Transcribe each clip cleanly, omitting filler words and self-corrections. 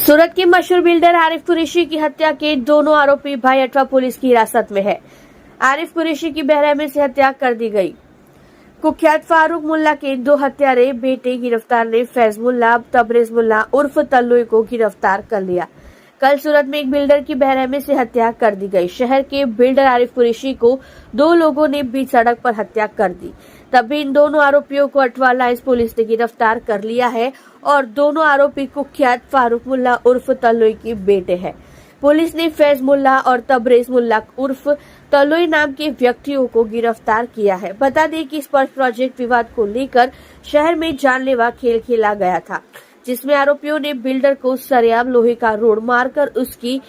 सूरत के मशहूर बिल्डर आरिफ कुरैशी की हत्या के दोनों आरोपी भाई अठवा पुलिस की हिरासत में है। आरिफ कुरैशी की बेरहमी से हत्या कर दी गई। कुख्यात फारूक मुल्ला के दो हत्यारे बेटे गिरफ्तार ने फैज मुल्ला तबरेज मुल्ला उर्फ तल्लोई को गिरफ्तार कर लिया। कल सूरत में एक बिल्डर की बेरहमी से हत्या कर दी गई। शहर के बिल्डर आरिफ कुरैशी को दो लोगों ने बीच सड़क पर हत्या कर दी। तभी इन दोनों आरोपियों को अठवा लाइंस पुलिस ने गिरफ्तार कर लिया है और दोनों आरोपी कुख्यात फारूक मुल्ला उर्फ तल्लोई के बेटे हैं। पुलिस ने फैज मुल्ला और तबरेज मुल्ला उर्फ तल्लोई नाम के व्यक्तियों को गिरफ्तार किया है। बता दें कि स्पर्श प्रोजेक्ट विवाद को लेकर शहर में जानलेवा खेल खेला गया था, जिसमें आरोपियों ने बिल्डर को सरेआम लोहे का रोड मारकर उसकी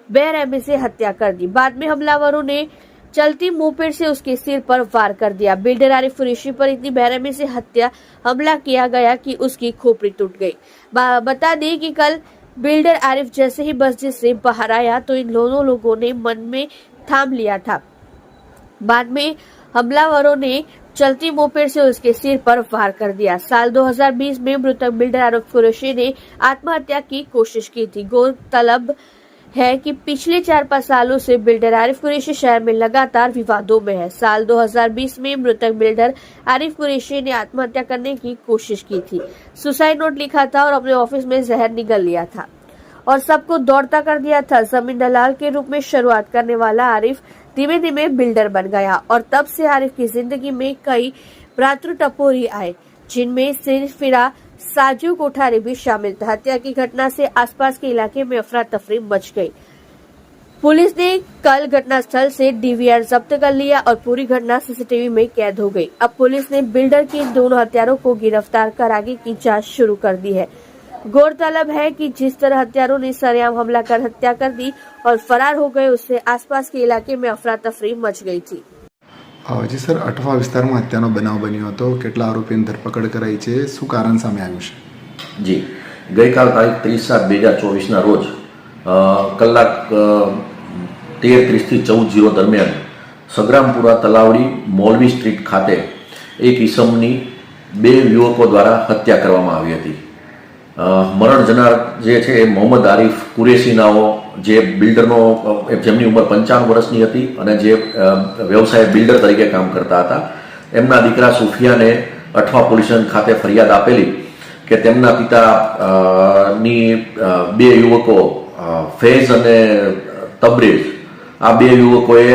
बेरहमी से हत्या कर दी। बाद में हमलावरों ने चलती मोपेड से उसके सिर पर वार कर दिया। बिल्डर आरिफ कुरैशी पर इतनी बेरहमी से हमला किया गया कि उसकी खोपड़ी टूट गई। बता दें कि कल बिल्डर आरिफ जैसे ही मस्जिद से बाहर आया तो इन दोनों लोगों ने मन में थाम लिया था। बाद में हमलावरों ने चलती मोपेड से उसके सिर पर वार कर दिया। साल 2020 में मृतक बिल्डर आरिफ कुरैशी ने आत्महत्या की कोशिश की थी। गौरतलब है कि पिछले 4-5 सालों से बिल्डर आरिफ कुरैशी शहर में लगातार विवादों में है। साल 2020 में मृतक बिल्डर आरिफ कुरैशी ने आत्महत्या करने की कोशिश की थी। सुसाइड नोट लिखा था और अपने ऑफिस में जहर निगल लिया था और सबको दौड़ता कर दिया था। जमीन दलाल के रूप में शुरुआत करने वाला आरिफ धीमे धीमे बिल्डर बन गया और तब से आरिफ की जिंदगी में कई भ्रातृ टपोरी आए, जिनमें सिरफिरा साजू कोठारी भी शामिल था। हत्या की घटना से आसपास के इलाके में अफरा तफरी मच गई। पुलिस ने कल घटनास्थल से डीवीआर जब्त कर लिया और पूरी घटना सीसीटीवी में कैद हो गई। अब पुलिस ने बिल्डर के दोनों हत्यारों को गिरफ्तार कर आगे की जांच शुरू कर दी है। गौरतलब है कि जिस तरह हत्यारों ने सरेआम हमला कर हत्या कर दी और फरार हो गए, उससे आसपास के इलाके में अफरा तफरी मच गई थी। જી સર, અઠવા વિસ્તારમાં હત્યાનો બનાવ બન્યો હતો. કેટલા આરોપીની ધરપકડ કરાઈ છે? શું કારણ સામે આવ્યું છે? જી, ગઈકાલ તારીખ 30/7/2024ના રોજ કલાક 13:30 થી 14:00 દરમિયાન સગ્રામપુરા તલાવડી મોલવી સ્ટ્રીટ ખાતે એક ઈસમની બે યુવકો દ્વારા હત્યા કરવામાં આવી હતી. મરણ જનાર જે છે એ મોહમ્મદ આરિફ કુરૈશી નાઓ, જે બિલ્ડરનો જેમની ઉંમર 55 વર્ષની હતી અને જે વ્યવસાય બિલ્ડર તરીકે કામ કરતા હતા, એમના દીકરા સુફિયાને અઠવા પોલીસ સ્ટેશન ખાતે ફરિયાદ આપેલી કે તેમના પિતાની બે યુવકો ફૈઝ અને તબરેજ, આ બે યુવકોએ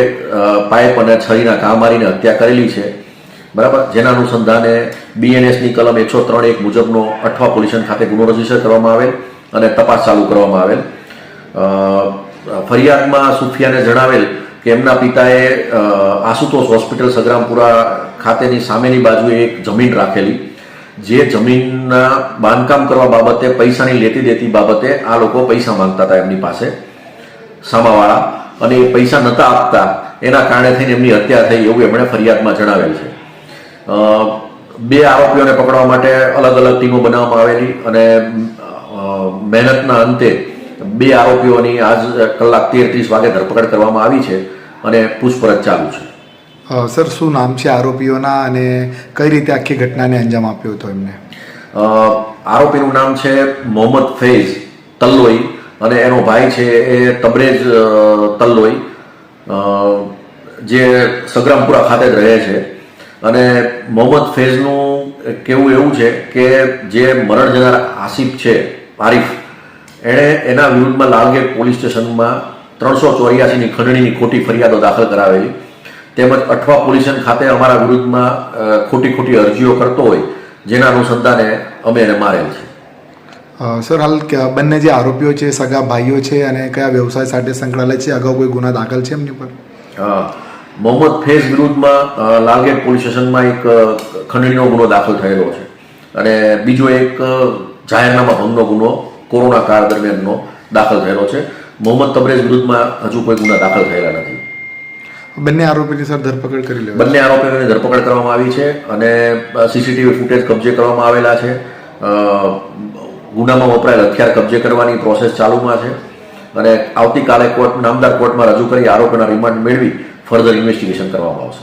પાઇપ અને છરીના ઘા મારીને હત્યા કરેલી છે, બરાબર. જેના અનુસંધાને બીએનએસની કલમ 103(1) મુજબનો અઠવા પોલીસ સ્ટેશન ખાતે ગુનો રજીસ્ટર કરવામાં આવેલ અને તપાસ ચાલુ કરવામાં આવેલ. ફરિયાદમાં સુફિયાને જણાવેલ કે એમના પિતાએ આશુતોષ હોસ્પિટલ સગ્રામપુરા ખાતેની સામેની બાજુએ એક જમીન રાખેલી, જે જમીનના બાંધકામ કરવા બાબતે પૈસાની લેતી દેતી બાબતે આ લોકો પૈસા માંગતા હતા એમની પાસે, સામાવાળા, અને એ પૈસા નહોતા આપતા, એના કારણે થઈને એમની હત્યા થઈ એવું એમણે ફરિયાદમાં જણાવેલ છે. બે આરોપીઓને પકડવા માટે અલગ અલગ ટીમો બનાવવામાં આવેલી અને મહેનતના અંતે બે આરોપીઓની આજ કલાક 13:30 વાગે ધરપકડ કરવામાં આવી છે અને પૂછપરછ ચાલુ છે. સર, શું નામ છે આરોપીઓના અને કઈ રીતે આખી ઘટનાને અંજામ આપ્યો હતો એમને? આરોપીનું નામ છે મોહમ્મદ ફૈઝ તલ્લોઈ અને એનો ભાઈ છે એ તબરેજ તલ્લોઈ, જે સગ્રામપુરા ખાતે જ રહે છે. અને મોહમ્મદ ફૈઝનું કહેવું એવું છે કે જે મરણ જનાર આસિફ છે આરિફ, એણે એના વિરુદ્ધમાં લાલગેટ પોલીસ સ્ટેશનમાં 384ની ખંડણીની ખોટી ફરિયાદો દાખલ કરાવેલી, તેમજ અઠવા પોલીસ સ્ટેશન ખાતે અમારા વિરુદ્ધમાં ખોટી અરજીઓ કરતો હોય, જેના અનુસંધાને અમે એને મારેલ છે. સર, હાલ બંને જે આરોપીઓ છે સગા ભાઈઓ છે અને કયા વ્યવસાય સાથે સંકળાયેલા છે? અગાઉ કોઈ ગુના દાખલ છે એમની પર? મોહમ્મદ ફૈઝ વિરુદ્ધમાં લાલગેટ પોલીસ સ્ટેશનમાં એક ખંડણીનો ગુનો દાખલ થયેલો છે અને બીજો એક જાહેરનામા ભંગનો ગુનો કોરોના કાળ દરમિયાનનો દાખલ થયેલો છે. મોહમ્મદ તબરેજ વિરુદ્ધમાં હજુ કોઈ ગુના દાખલ થયેલા નથી. બંને આરોપીની સર ધરપકડ કરી લેવાઈ? બંને આરોપીઓની ધરપકડ કરવામાં આવી છે અને સીસીટીવી ફૂટેજ કબજે કરવામાં આવેલા છે. ગુનામાં વપરાયેલ હથિયાર કબજે કરવાની પ્રોસેસ ચાલુમાં છે અને આવતીકાલે નામદાર કોર્ટમાં રજૂ કરી આરોપીના રિમાન્ડ મેળવી ફર્ધર ઇન્વેસ્ટિગેશન કરવામાં આવશે.